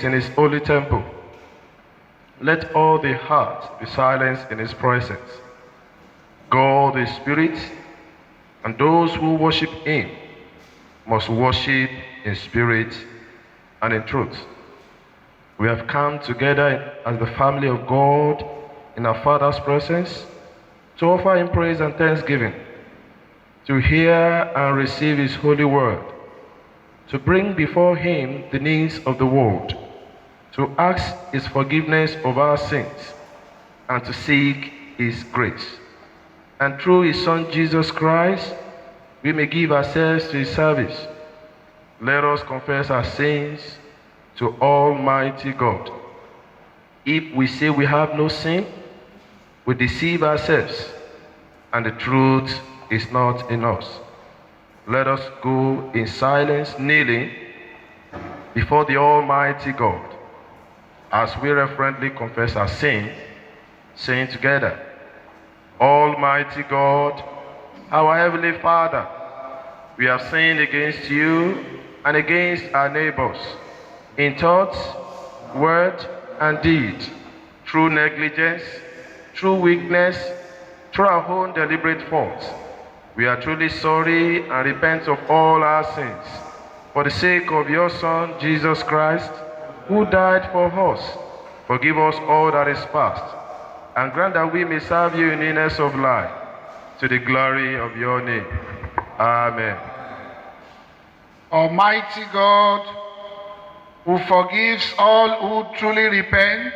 is in his holy temple. Let all the hearts be silenced in his presence. God is spirit, and those who worship him must worship in spirit and in truth. We have come together as the family of God in our Father's presence to offer him praise and thanksgiving, to hear and receive his holy word, to bring before him the needs of the world, to ask his forgiveness of our sins, and to seek his grace. And through his Son Jesus Christ, we may give ourselves to his service. Let us confess our sins to Almighty God. If we say we have no sin, we deceive ourselves, and the truth is not in us. Let us go in silence, kneeling before the Almighty God, as we reverently confess our sin, saying together, Almighty God, our Heavenly Father, we have sinned against you and against our neighbors, in thought, word, and deed, through negligence, through weakness, through our own deliberate faults. We are truly sorry and repent of all our sins, for the sake of your Son, Jesus Christ, who died for us. Forgive us all that is past, and grant that we may serve you in newness of life, to the glory of your name. Amen. Almighty God, who forgives all who truly repent,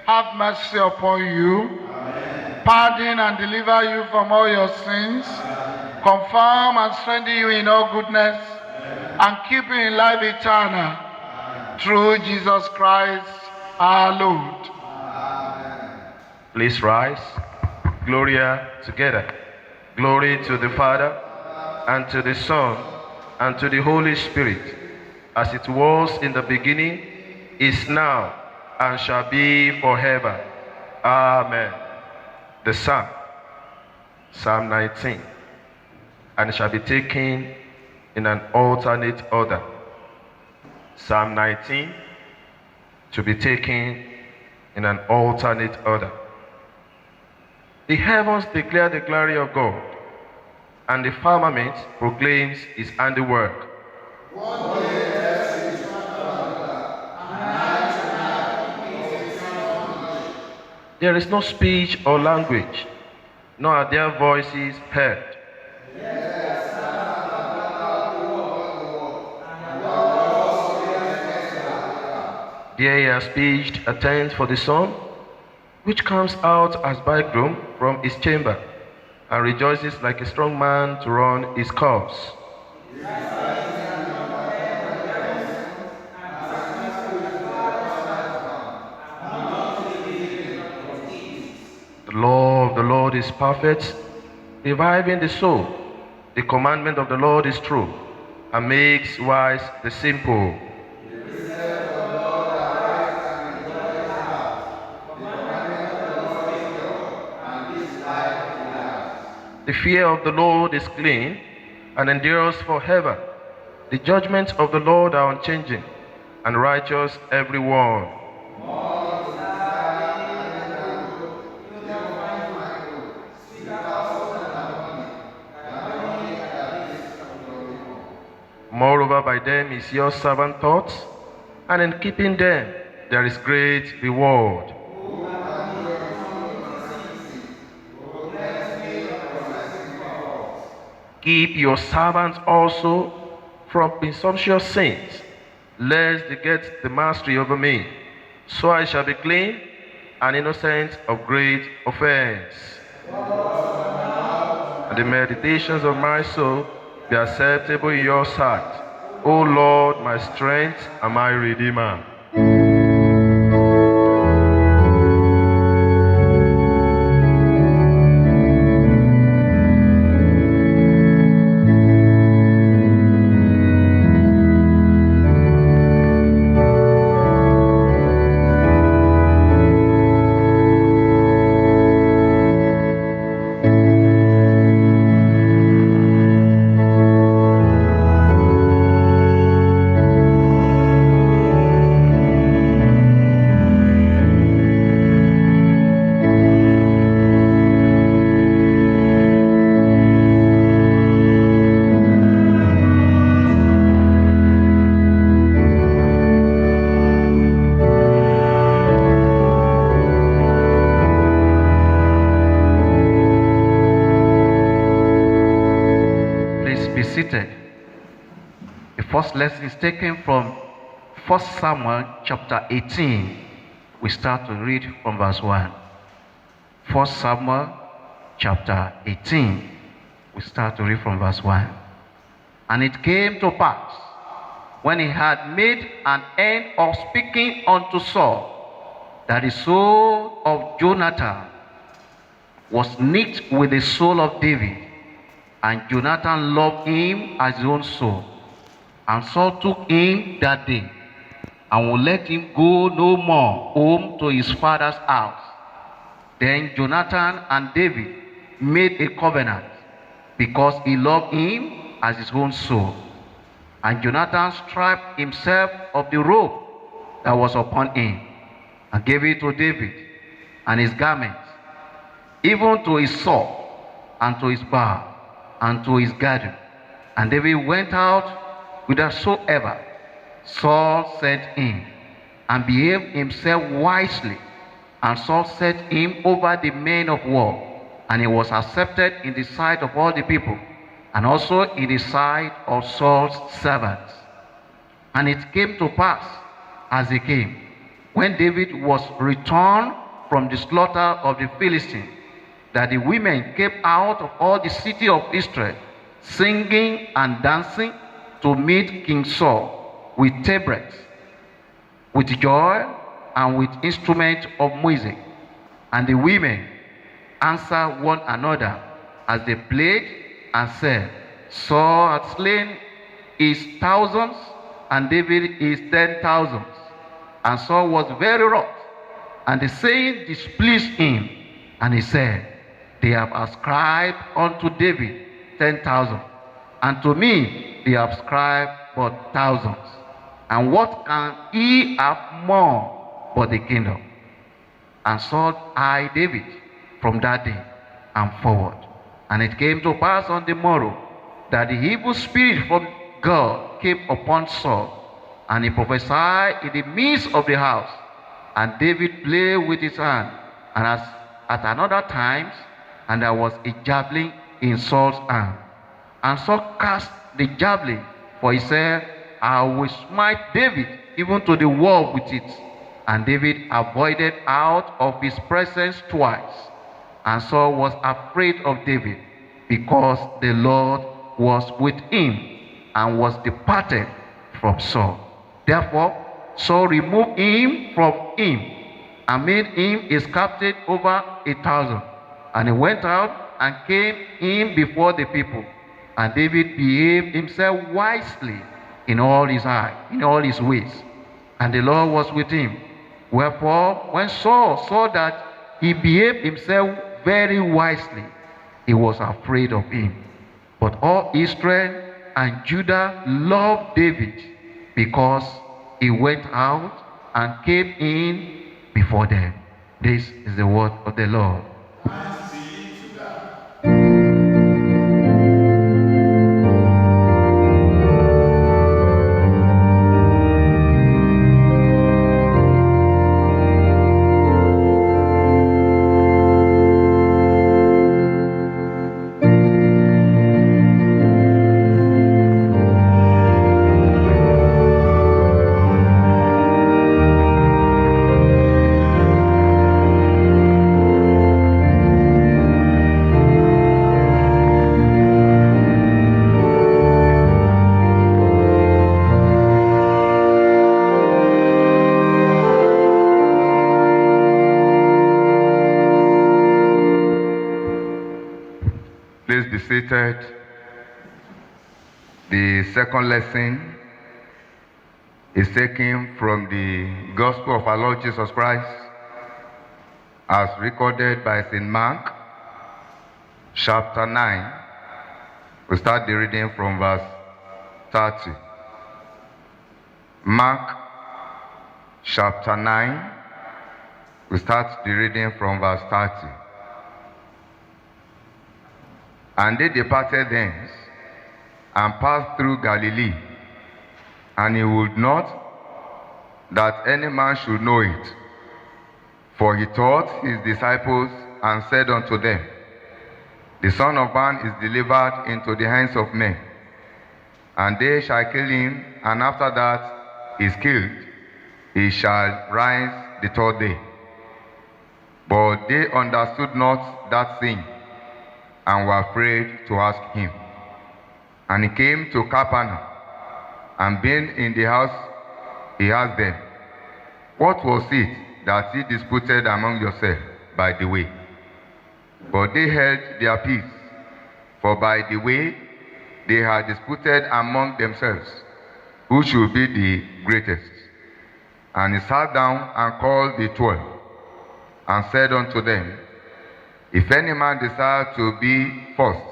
have mercy upon you. Amen. Pardon and deliver you from all your sins. Amen. Confirm and strengthen you in all goodness. Amen. And keep you in life eternal. Amen. Through Jesus Christ our Lord. Amen. Please rise. Gloria together. Glory to the Father, and to the Son, and to the Holy Spirit, as it was in the beginning, is now, and shall be forever. Amen. The Psalm, Psalm 19, and it shall be taken in an alternate order. Psalm 19, to be taken in an alternate order. The heavens declare the glory of God, and the firmament proclaims his handiwork. There is no speech or language, nor are their voices heard. There he has pitched a tent for the sun, which comes out as bridegroom from his chamber, and rejoices like a strong man to run his course. The law of the Lord is perfect, reviving the soul. The commandment of the Lord is true, and makes wise the simple. The fear of the Lord is clean and endures forever. The judgments of the Lord are unchanging, and righteous every one. Moreover, by them is your servant taught, and in keeping them there is great reward. Keep your servants also from presumptuous sins, lest they get the mastery over me. So I shall be clean and innocent of great offense. And the meditations of my soul be acceptable in your sight, O Lord, my strength and my Redeemer. seated. The first lesson is taken from 1 Samuel chapter 18. We start to read from verse 1. 1 Samuel chapter 18. We start to read from verse 1. And it came to pass, when he had made an end of speaking unto Saul, that the soul of Jonathan was knit with the soul of David, and Jonathan loved him as his own soul. And Saul took him that day, and would let him go no more home to his father's house. Then Jonathan and David made a covenant, because he loved him as his own soul. And Jonathan stripped himself of the robe that was upon him, and gave it to David, and his garments, even to his sword, and to his bow, and to his girdle. And David went out whithersoever Saul sent him, and behaved himself wisely. And Saul set him over the men of war, and he was accepted in the sight of all the people, and also in the sight of Saul's servants. And it came to pass, as he came, when David was returned from the slaughter of the Philistines, that the women came out of all the city of Israel, singing and dancing to meet King Saul with tabrets, with joy, and with instruments of music. And the women answered one another as they played, and said, Saul hath slain his thousands, and David his 10,000s. And Saul was very wroth, and the saying displeased him. And he said, They have ascribed unto David 10,000, and to me they have ascribed but thousands. And what can he have more but the kingdom? And Saul eyed David from that day and forward. And it came to pass on the morrow that the evil spirit from God came upon Saul, and he prophesied in the midst of the house. And David played with his hand, and as at another times, and there was a javelin in Saul's hand. And Saul cast the javelin, for he said, I will smite David even to the wall with it. And David avoided out of his presence twice. And Saul was afraid of David, because the Lord was with him, and was departed from Saul. Therefore Saul removed him from him, and made him his captain over 1,000. And he went out and came in before the people. And David behaved himself wisely in all his ways. And the Lord was with him. Wherefore, when Saul saw that he behaved himself very wisely, he was afraid of him. But all Israel and Judah loved David, because he went out and came in before them. This is the word of the Lord. Please be seated. The second lesson is taken from the Gospel of our Lord Jesus Christ as recorded by St. Mark, chapter 9. We start the reading from verse 30. Mark, chapter 9. We start the reading from verse 30. And they departed thence, and passed through Galilee. And he would not that any man should know it. For he taught his disciples, and said unto them, The Son of Man is delivered into the hands of men. and they shall kill him, and after that he is killed, he shall rise the third day. But they understood not that thing, and were afraid to ask him. And he came to Capernaum, and being in the house, he asked them, What was it that ye disputed among yourselves by the way? But they held their peace, for by the way they had disputed among themselves, who should be the greatest. And he sat down and called the 12, and said unto them, If any man desire to be first,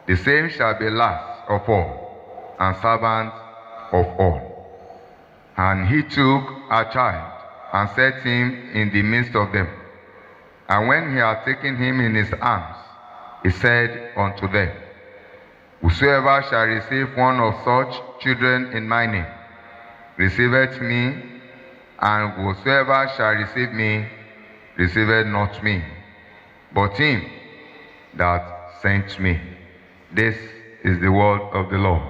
the same shall be last of all, and servant of all. And he took a child, and set him in the midst of them. And when he had taken him in his arms, he said unto them, Whosoever shall receive one of such children in my name, receiveth me, and whosoever shall receive me, receiveth not me, but him that sent me. This is the word of the Lord.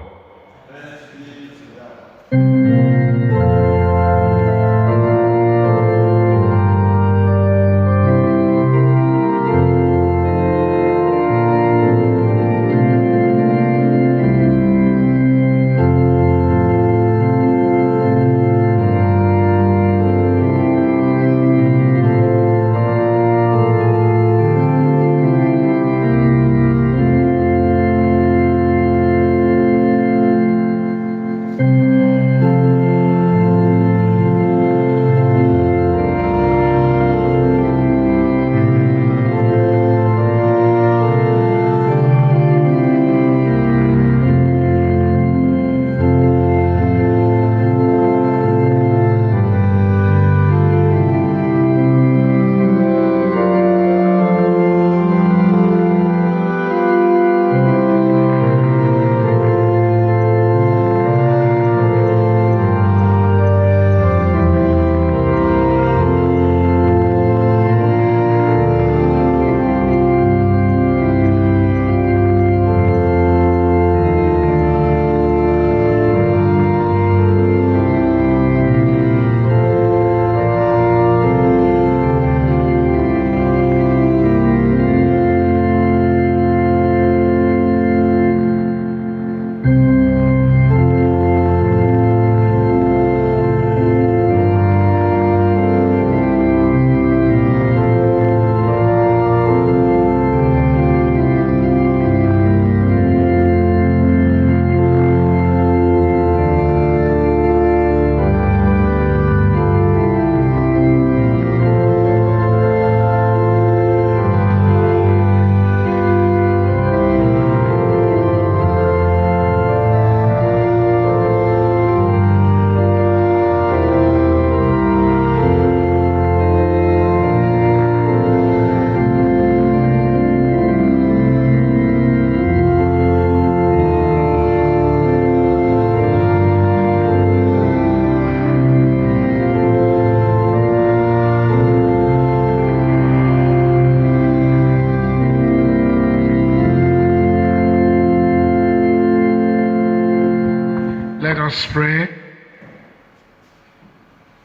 Let us pray.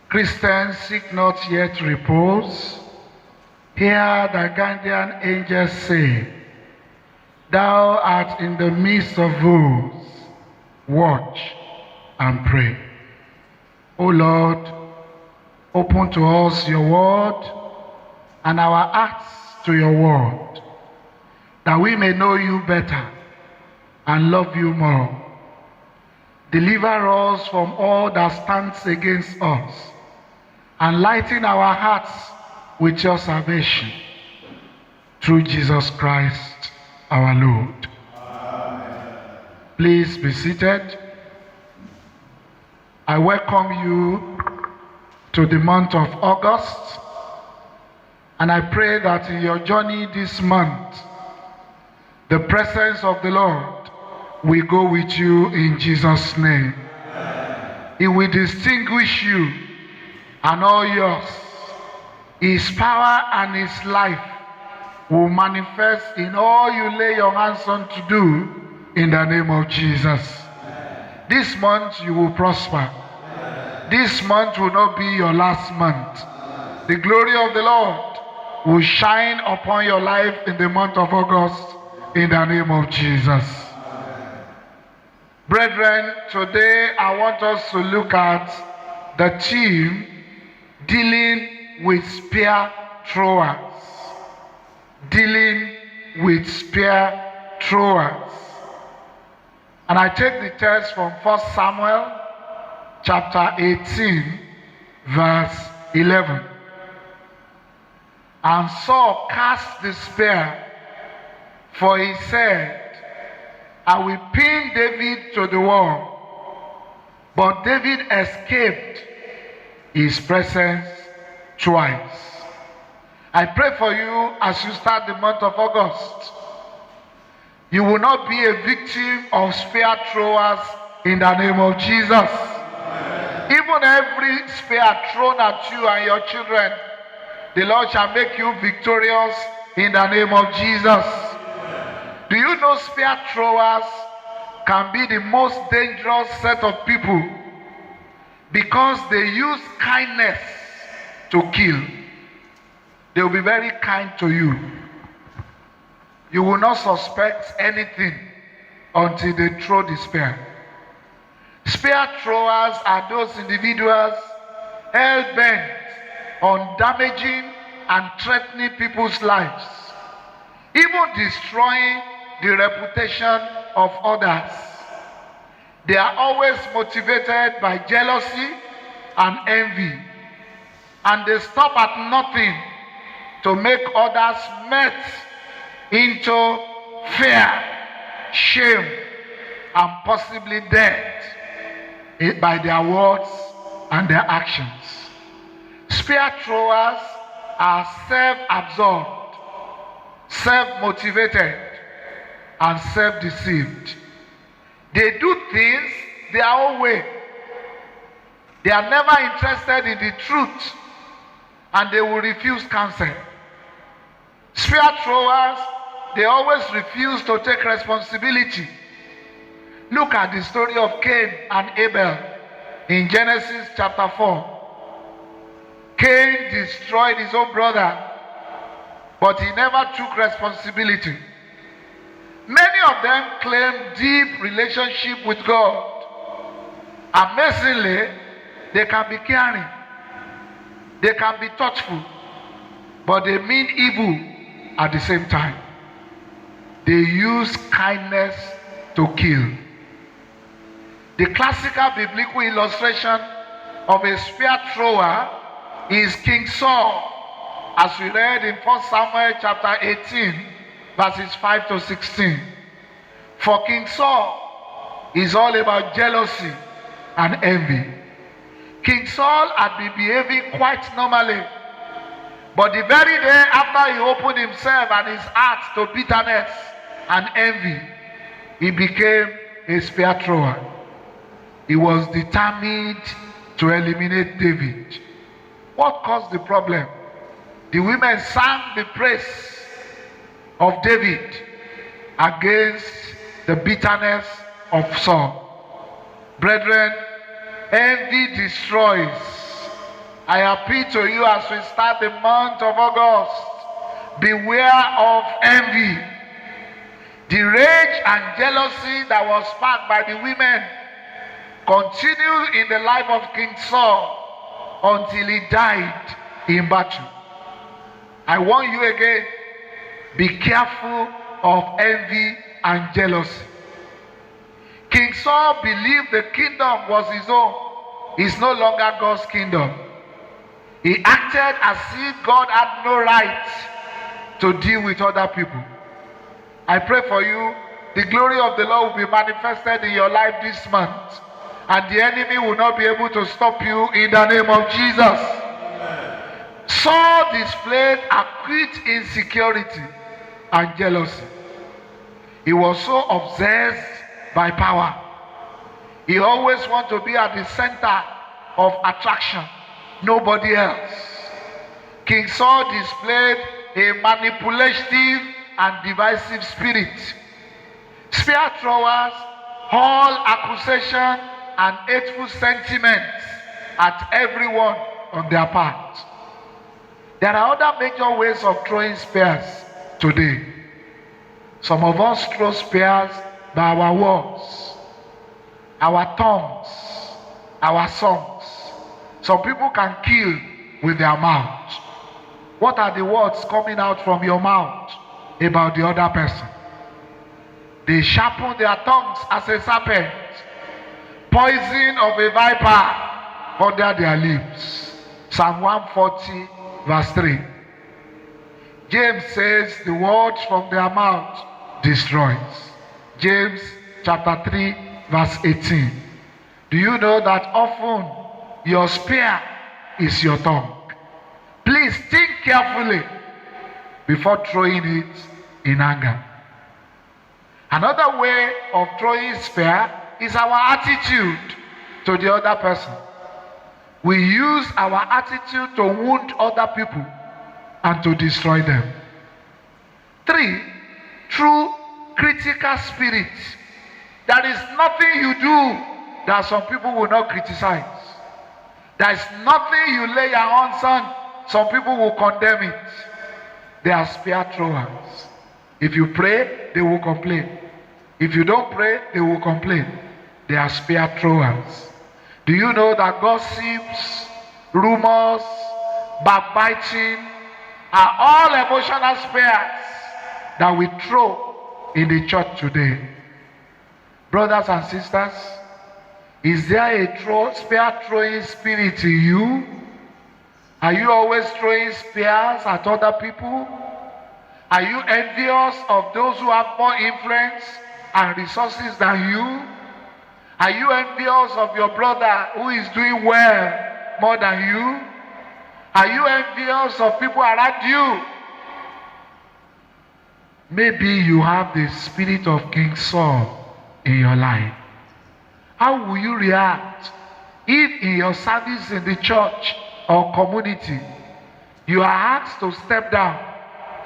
Christians, seek not yet repose. Hear the guardian angels say, Thou art in the midst of those. Watch and pray. O Lord, open to us your word and our hearts to your word, that we may know you better and love you more. Deliver us from all that stands against us, and lighten our hearts with your salvation. Through Jesus Christ, our Lord. Amen. Please be seated. I welcome you to the month of August, and I pray that in your journey this month, the presence of the Lord will go with you in Jesus' name. Amen. He will distinguish you and all yours. His power and his life will manifest in all you lay your hands on to do in the name of Jesus. Amen. This month you will prosper. This month will not be your last month. The glory of the Lord will shine upon your life in the month of August in the name of Jesus. Brethren, today I want us to look at the theme dealing with spear throwers. Dealing with spear throwers. And I take the text from 1 Samuel chapter 18 verse 11. And Saul cast the spear, for he said, I will pin David to the wall. But David escaped his presence twice. I pray for you as you start the month of August. You will not be a victim of spear throwers in the name of Jesus. Even every spear thrown at you and your children, the Lord shall make you victorious in the name of Jesus. Do you know spear throwers can be the most dangerous set of people because they use kindness to kill. They will be very kind to you. You will not suspect anything until they throw the spear. Spear throwers are those individuals hell-bent on damaging and threatening people's lives, even destroying the reputation of others. They are always motivated by jealousy and envy, and they stop at nothing to make others melt into fear, shame, and possibly death by their words and their actions. Spear throwers are self-absorbed, self-motivated, and self-deceived. They do things their own way. They are never interested in the truth, and they will refuse counsel. Spear throwers, they always refuse to take responsibility. Look at the story of Cain and Abel in Genesis chapter 4. Cain destroyed his own brother, but he never took responsibility. Many of them claim deep relationship with God. Amazingly, they can be caring, they can be thoughtful, but they mean evil at the same time. They use kindness to kill. The classical biblical illustration of a spear thrower is King Saul, as we read in 1 Samuel chapter 18, verses 5 to 16. For King Saul is all about jealousy and envy. King Saul had been behaving quite normally, but the very day after he opened himself and his heart to bitterness and envy, he became a spear thrower. He was determined to eliminate David. What caused the problem? The women sang the praise of David against the bitterness of Saul. Brethren, envy destroys. I appeal to you as we start the month of August, beware of envy. The rage and jealousy that was sparked by the women continued in the life of King Saul until he died in battle. I warn you again, be careful of envy and jealousy. King Saul believed the kingdom was his own. It's no longer God's kingdom. He acted as if God had no right to deal with other people. I pray for you, the glory of the Lord will be manifested in your life this month, and the enemy will not be able to stop you in the name of Jesus. Saul displayed acute insecurity and jealousy. He was so obsessed by power. He always wanted to be at the center of attraction, nobody else. King Saul displayed a manipulative and divisive spirit. Spear throwers all accusation and hateful sentiments at everyone on their part. There are other major ways of throwing spears today. Some of us throw spears by our words, our tongues, our songs. Some people can kill with their mouth. What are the words coming out from your mouth about the other person? They sharpen their tongues as a serpent, poison of a viper under their lips. Psalm 140 verse 3. James says the words from their mouth destroys. James chapter 3 verse 18. Do you know that often your spear is your tongue? Please think carefully before throwing it in anger. Another way of throwing spear is our attitude to the other person. We use our attitude to wound other people and to destroy them. 3, through critical spirit. There is nothing you do that some people will not criticize. There is nothing you lay your hands on, some people will condemn it. They are spear throwers. If you pray, they will complain. If you don't pray, they will complain. They are spear throwers. Do you know that gossips, rumors, backbiting are all emotional spears that we throw in the church today? Brothers and sisters, is there a spear throwing spirit in you? Are you always throwing spears at other people? Are you envious of those who have more influence and resources than you? Are you envious of your brother who is doing well more than you? Are you envious of people around you? Maybe you have the spirit of King Saul in your life. How will you react if in your service in the church or community you are asked to step down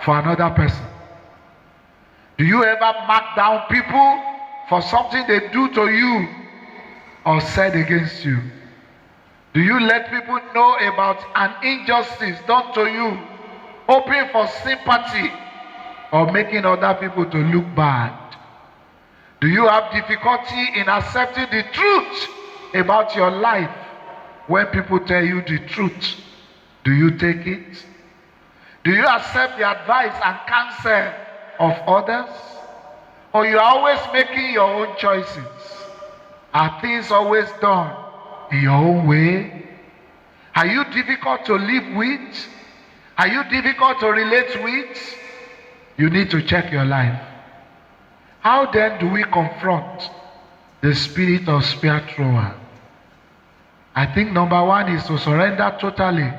for another person? Do you ever mark down people for something they do to you or said against you? Do you let people know about an injustice done to you, hoping for sympathy or making other people to look bad? Do you have difficulty in accepting the truth about your life when people tell you the truth? Do you take it? Do you accept the advice and counsel of others? Or you are always making your own choices? Are things always done in your own way? Are you difficult to live with? Are you difficult to relate with? You need to check your life. How then do we confront the spirit of spear thrower? I think number one is to surrender totally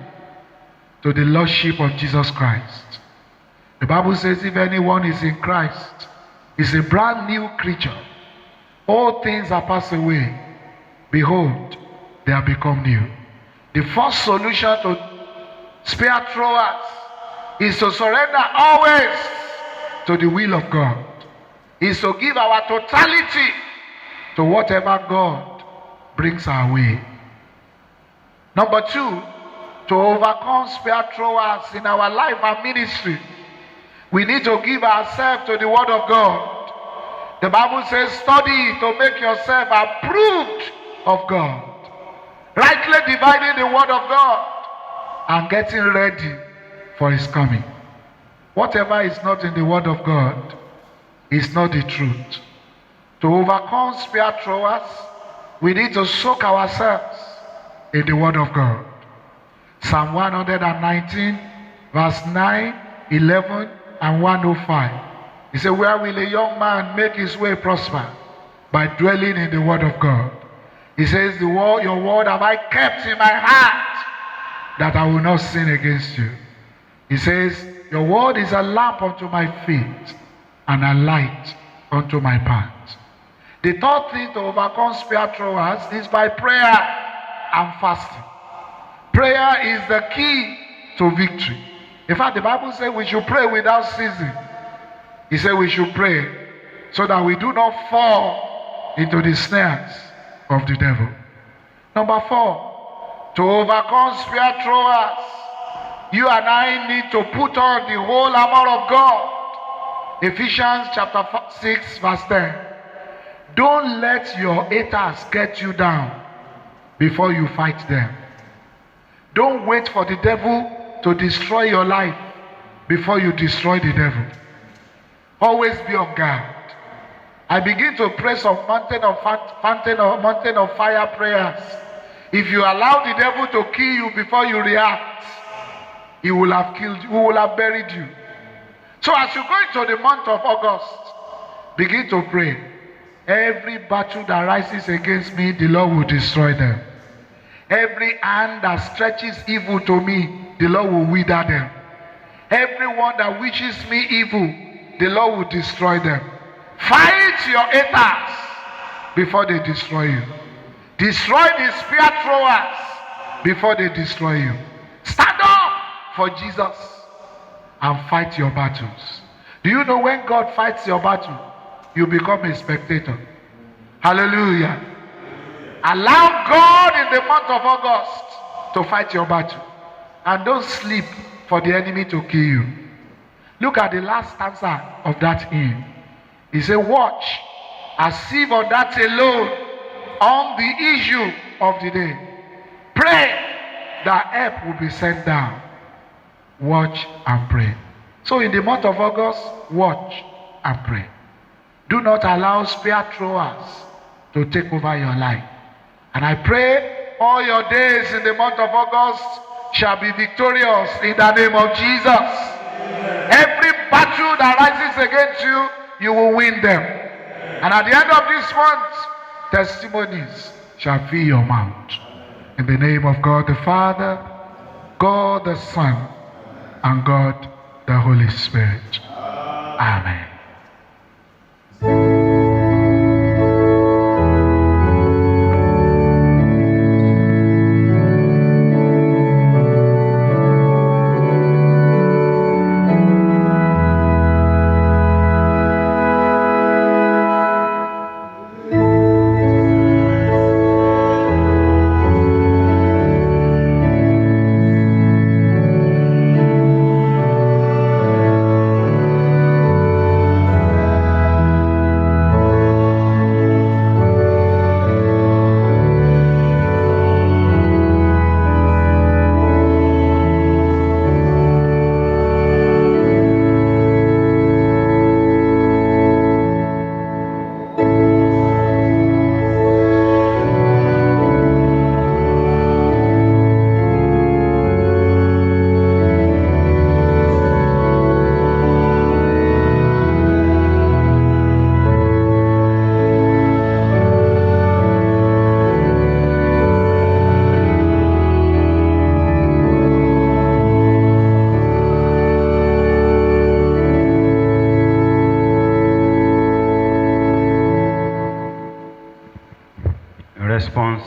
to the Lordship of Jesus Christ. The Bible says if anyone is in Christ, is a brand new creature. All things are passed away. Behold, they have become new. The first solution to spear throwers is to surrender always to the will of God. Is to give our totality to whatever God brings our way. Number two, to overcome spear throwers in our life and ministry, we need to give ourselves to the Word of God. The Bible says, study to make yourself approved of God. Rightly dividing the Word of God and getting ready for His coming. Whatever is not in the Word of God is not the truth. To overcome spear throwers, we need to soak ourselves in the Word of God. Psalm 119, verse 9, 11, and 105. He said, where will a young man make his way prosper? By dwelling in the Word of God. He says, your word have I kept in my heart, that I will not sin against you. He says, your word is a lamp unto my feet, and a light unto my path. The third thing to overcome spear throwers is by prayer and fasting. Prayer is the key to victory. In fact, the Bible says we should pray without ceasing. He said we should pray so that we do not fall into the snares of the devil. Number 4, to overcome spear throwers, you and I need to put on the whole armor of God. Ephesians chapter 6 verse 10. Don't let your haters get you down before you fight them. Don't wait for the devil to destroy your life before you destroy the devil. Always be on guard. I begin to pray some mountain of fire prayers. If you allow the devil to kill you before you react, he will have killed you, he will have buried you. So as you go into the month of August, begin to pray. Every battle that rises against me, the Lord will destroy them. Every hand that stretches evil to me, the Lord will wither them. Everyone that wishes me evil, the Lord will destroy them. Fight your haters before they destroy you. Destroy the spear throwers before they destroy you. Stand up for Jesus and fight your battles. Do you know when God fights your battle, you become a spectator? Hallelujah. Allow God in the month of August to fight your battle. And don't sleep for the enemy to kill you. Look at the last stanza of that hymn. He said, watch as if on that alone, on the issue of the day. Pray that help will be sent down. Watch and pray. So in the month of August, watch and pray. Do not allow spear throwers to take over your life. And I pray all your days in the month of August shall be victorious in the name of Jesus. Every battle that rises against you, you will win them. And at the end of this month, testimonies shall fill your mouth. In the name of God the Father, God the Son, and God the Holy Spirit. Amen.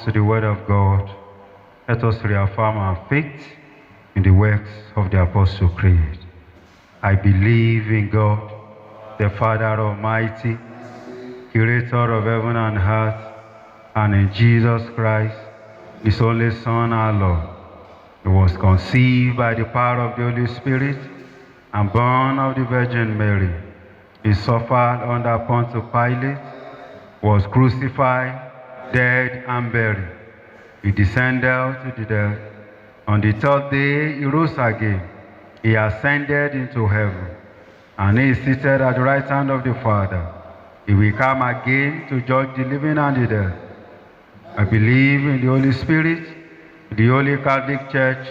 To the word of God, let us reaffirm our faith in the works of the Apostle Creed. I believe in God, the Father Almighty, Creator of heaven and earth, and in Jesus Christ, His only Son, our Lord. He was conceived by the power of the Holy Spirit and born of the Virgin Mary. He suffered under Pontius Pilate, was crucified, dead and buried. He descended to the dead. On the third day, he rose again. He ascended into heaven, and he is seated at the right hand of the Father. He will come again to judge the living and the dead. I believe in the Holy Spirit, the Holy Catholic Church,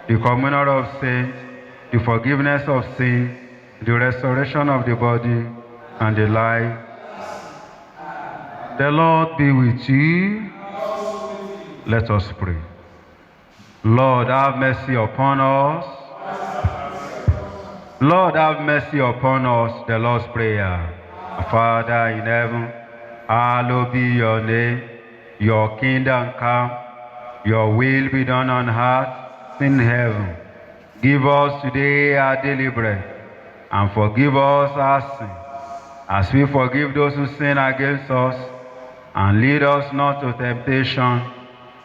the communion of saints, the forgiveness of sins, the resurrection of the body, and the life. The Lord be with you. Let us pray. Lord, have mercy upon us. Lord, have mercy upon us. The Lord's Prayer. Father in heaven, hallowed be your name. Your kingdom come. Your will be done on earth in heaven. Give us today our daily bread, and forgive us our sins, as we forgive those who sin against us. And lead us not to temptation,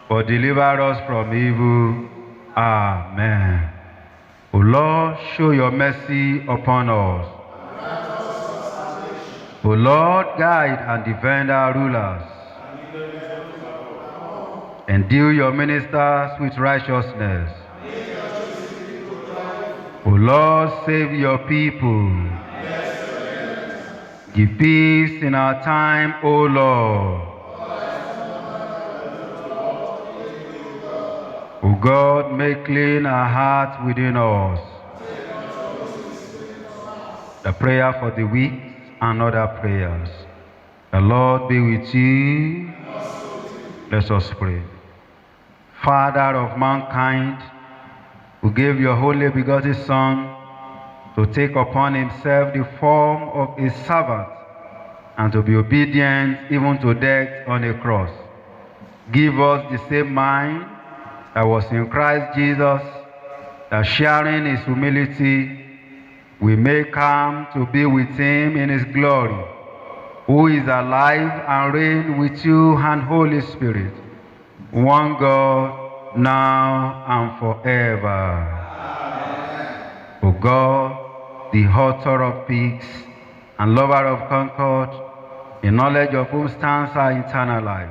but deliver us from evil. Amen. O Lord, show your mercy upon us. O Lord, guide and defend our rulers. Endue your ministers with righteousness. O Lord, save your people. Give peace in our time, O Lord. O God, make clean our hearts within us. The prayer for the weak and other prayers. The Lord be with you. Let us pray. Father of mankind, who gave your only begotten Son to take upon himself the form of a servant and to be obedient even to death on a cross. Give us the same mind that was in Christ Jesus, that sharing his humility, we may come to be with him in his glory, who is alive and reigns with you and Holy Spirit, one God, now and forever. Amen. O God, the author of peace and lover of concord, in knowledge of whom stands our eternal life,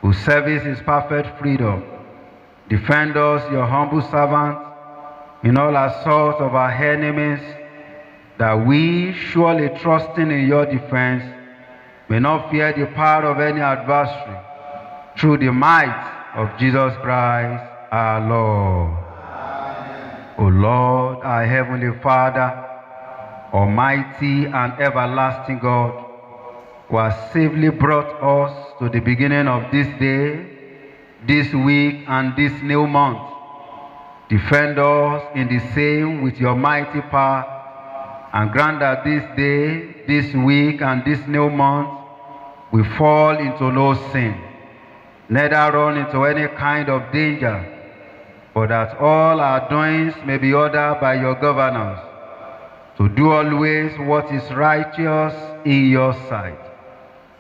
whose service is perfect freedom, defend us, your humble servants, in all assaults of our enemies, that we, surely trusting in your defense, may not fear the power of any adversary, through the might of Jesus Christ our Lord. Amen. O Lord, our heavenly Father, almighty and everlasting God, who has safely brought us to the beginning of this day, this week, and this new month, defend us in the same with your mighty power, and grant that this day, this week, and this new month, we fall into no sin, neither run into any kind of danger, but that all our doings may be ordered by your governance, to do always what is righteous in your sight.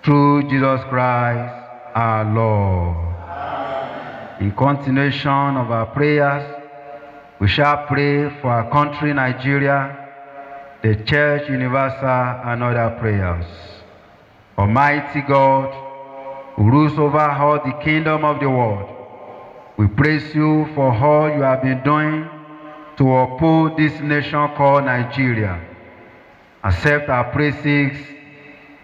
Through Jesus Christ our Lord. Amen. In continuation of our prayers, we shall pray for our country, Nigeria, the Church Universal, and other prayers. Almighty God, who rules over all the kingdom of the world, we praise you for all you have been doing to uphold this nation called Nigeria. Accept our praises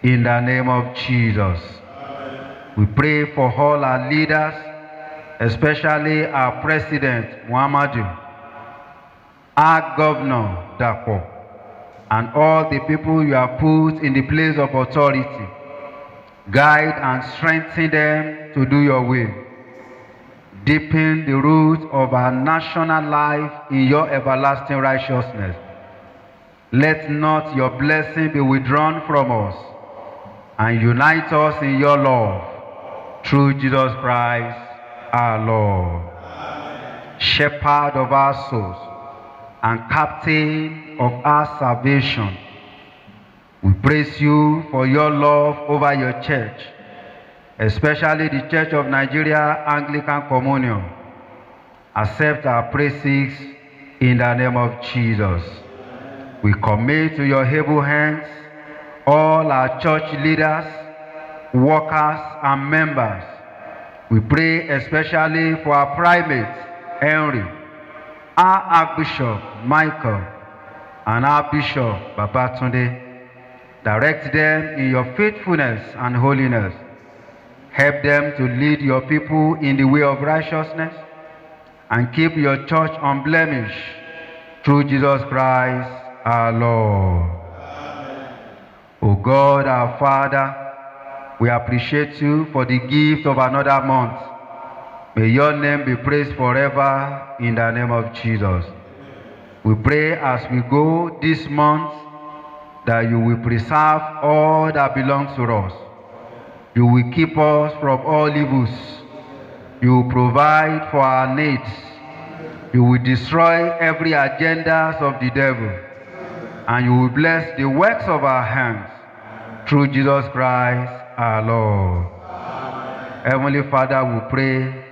in the name of Jesus. Amen. We pray for all our leaders, especially our President, Muhammadu, our Governor, Dapo, and all the people you have put in the place of authority. Guide and strengthen them to do your will. Deepen the roots of our national life in your everlasting righteousness. Let not your blessing be withdrawn from us, and unite us in your love, through Jesus Christ our Lord. Amen. Shepherd of our souls and captain of our salvation, we praise you for your love over your church, especially the Church of Nigeria Anglican Communion. Accept our praises in the name of Jesus. We commit to your able hands all our church leaders, workers, and members. We pray especially for our primate, Henry, our Archbishop, Michael, and our Bishop, Babatunde. Direct them in your faithfulness and holiness. Help them to lead your people in the way of righteousness, and keep your church unblemished, through Jesus Christ our Lord. O God, our Father, we appreciate you for the gift of another month. May your name be praised forever in the name of Jesus. We pray as we go this month that you will preserve all that belongs to us. You will keep us from all evils. You will provide for our needs. You will destroy every agenda of the devil. And you will bless the works of our hands, through Jesus Christ our Lord. Heavenly Father, we pray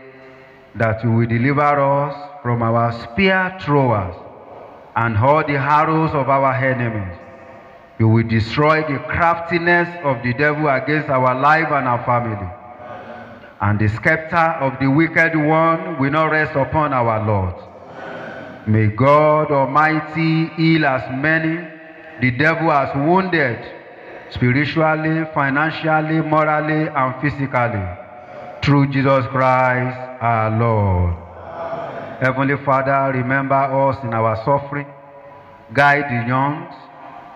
that you will deliver us from our spear throwers and all the arrows of our enemies. You will destroy the craftiness of the devil against our life and our family. And the scepter of the wicked one will not rest upon our Lord. May God Almighty heal as many the devil has wounded, spiritually, financially, morally, and physically, through Jesus Christ our Lord. Heavenly Father, remember us in our suffering, guide the young,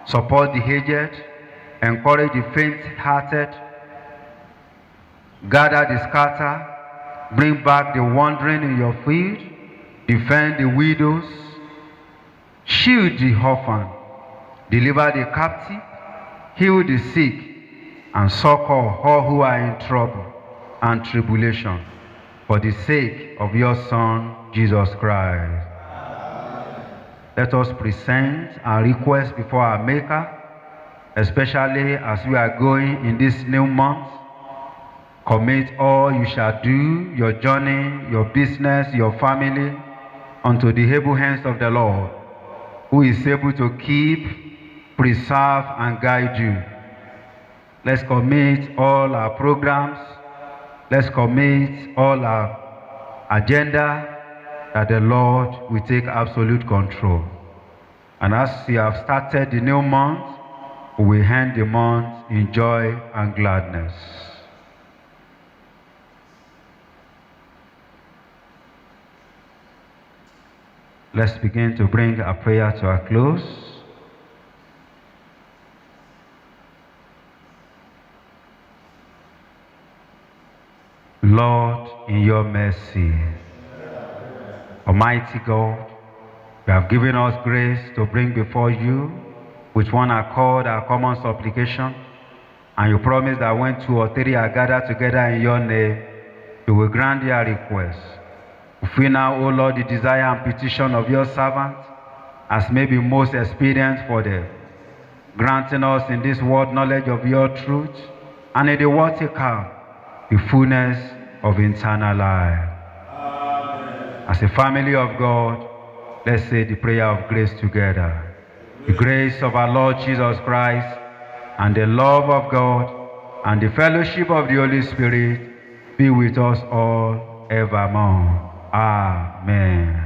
support the aged, encourage the faint-hearted, gather the scattered, bring back the wandering in your field, defend the widows, shield the orphan, deliver the captive, heal the sick, and succor all who are in trouble and tribulation, for the sake of your Son, Jesus Christ. Let us present our request before our Maker, especially as we are going in this new month. Commit all you shall do, your journey, your business, your family, unto the able hands of the Lord, who is able to keep, preserve, and guide you. Let's commit all our programs. Let's commit all our agenda, that the Lord will take absolute control. And as we have started the new month, we will end the month in joy and gladness. Let's begin to bring our prayer to a close. Lord, in your mercy, Almighty God, you have given us grace to bring before you with one accord our common supplication, and you promise that when 2 or 3 are gathered together in your name, you will grant their requests. Fulfill now, O Lord, the desire and petition of your servant, as may be most expedient for them, granting us in this world knowledge of your truth, and in the world to come, the fullness of eternal life. Amen. As a family of God, let's say the prayer of grace together. The grace of our Lord Jesus Christ, and the love of God, and the fellowship of the Holy Spirit be with us all evermore. Amen.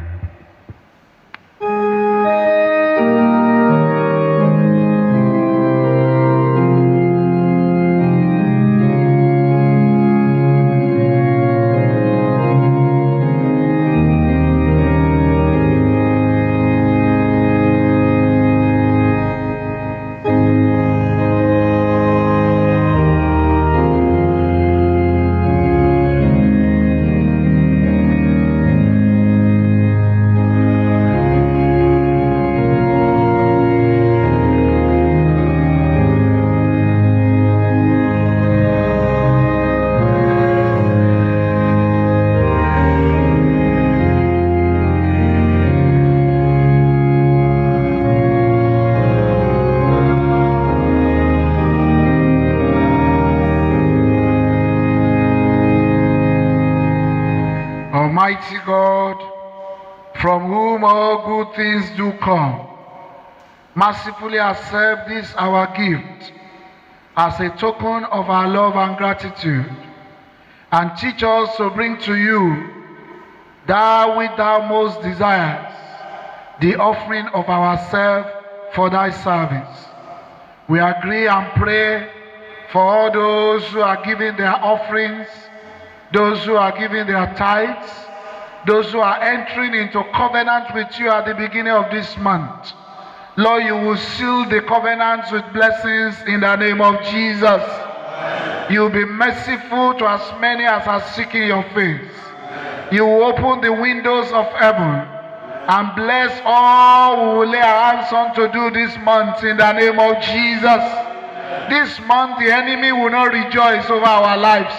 Almighty God, from whom all good things do come, mercifully accept this our gift as a token of our love and gratitude, and teach us to bring to you that which thou most desires, the offering of ourselves for thy service. We agree and pray for all those who are giving their offerings, those who are giving their tithes, those who are entering into covenant with you at the beginning of this month. Lord, you will seal the covenants with blessings in the name of Jesus. Amen. You will be merciful to as many as are seeking your face. You will open the windows of heaven and bless all who will lay our hands on to do this month in the name of Jesus. This month the enemy will not rejoice over our lives.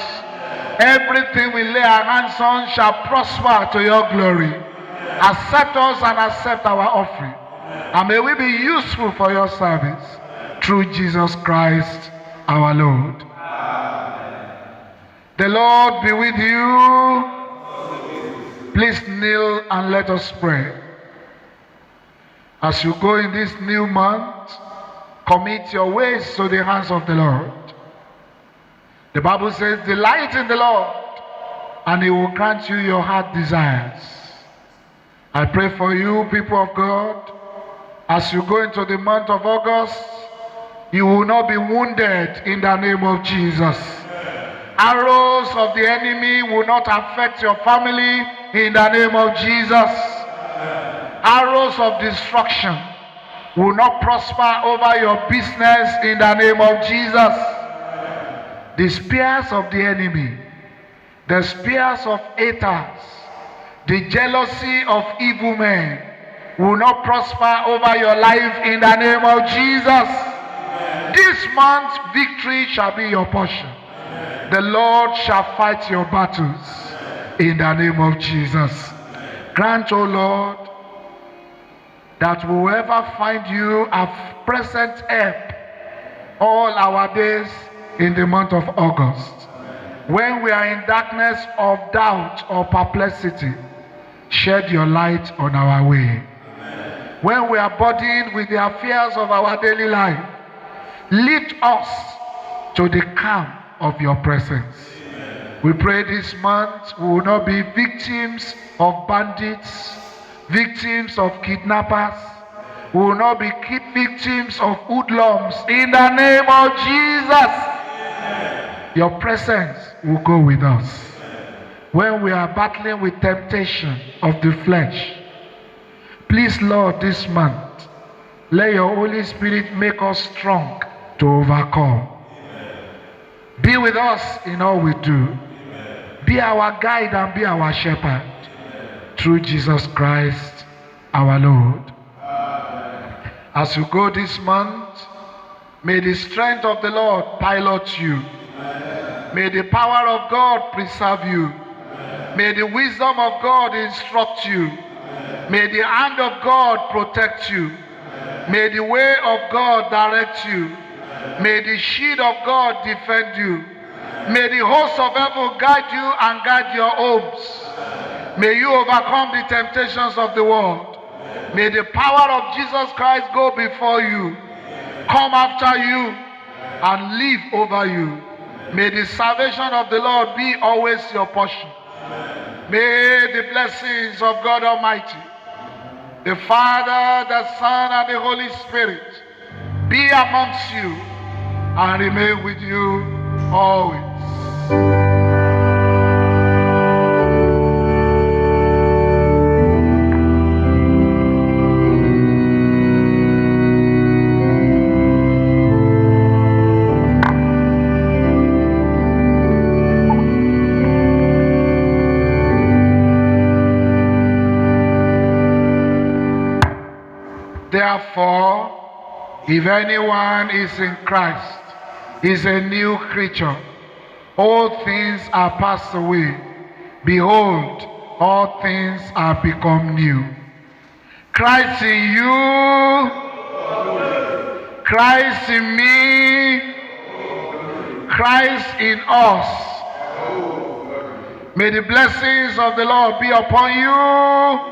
Everything we lay our hands on shall prosper to your glory. Accept us and accept our offering. And may we be useful for your service. Through Jesus Christ our Lord. Amen. The Lord be with you. Please kneel and let us pray. As you go in this new month, commit your ways to the hands of the Lord. The Bible says, delight in the Lord, and He will grant you your heart desires. I pray for you, people of God, as you go into the month of August, you will not be wounded in the name of Jesus. Arrows of the enemy will not affect your family in the name of Jesus. Arrows of destruction will not prosper over your business in the name of Jesus. The spears of the enemy, the spears of haters, the jealousy of evil men will not prosper over your life in the name of Jesus. This month, victory shall be your portion. The Lord shall fight your battles in the name of Jesus. Grant, O Lord, that we will ever find you a present help all our days in the month of August. When we are in darkness of doubt or perplexity, shed your light on our way. When we are burdened with the affairs of our daily life, lift us to the calm of your presence. We pray this month we will not be victims of bandits, victims of kidnappers. We will not be victims of hoodlums in the name of Jesus. Your presence will go with us. When we are battling with temptation of the flesh, please, Lord, this month, let your Holy Spirit make us strong to overcome. Be with us in all we do. Be our guide and be our shepherd. Through Jesus Christ, our Lord. As you go this month, may the strength of the Lord pilot you. May the power of God preserve you. May the wisdom of God instruct you. May the hand of God protect you. May the way of God direct you. May the shield of God defend you. May the host of heaven guide you and guide your homes. May you overcome the temptations of the world. May the power of Jesus Christ go before you, come after you, and live over you. May the salvation of the Lord be always your portion. May the blessings of God Almighty, the Father, the Son, and the Holy Spirit be amongst you and remain with you always. Therefore, if anyone is in Christ, he is a new creature. All things are passed away. Behold, all things are become new. Christ in you, Christ in me, Christ in us. May the blessings of the Lord be upon you.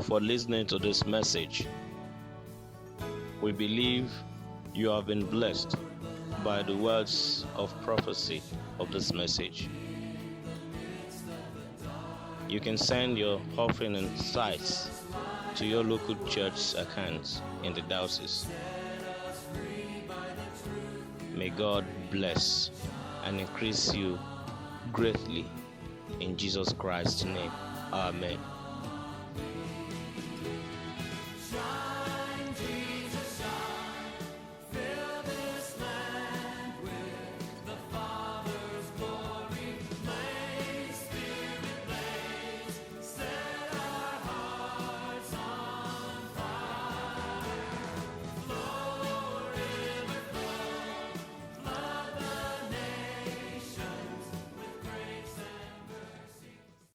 for listening to this message. We believe you have been blessed by the words of prophecy of this message. You can send your offering and tithes to your local church accounts in the diocese. May God bless and increase you greatly in Jesus Christ's name. Amen.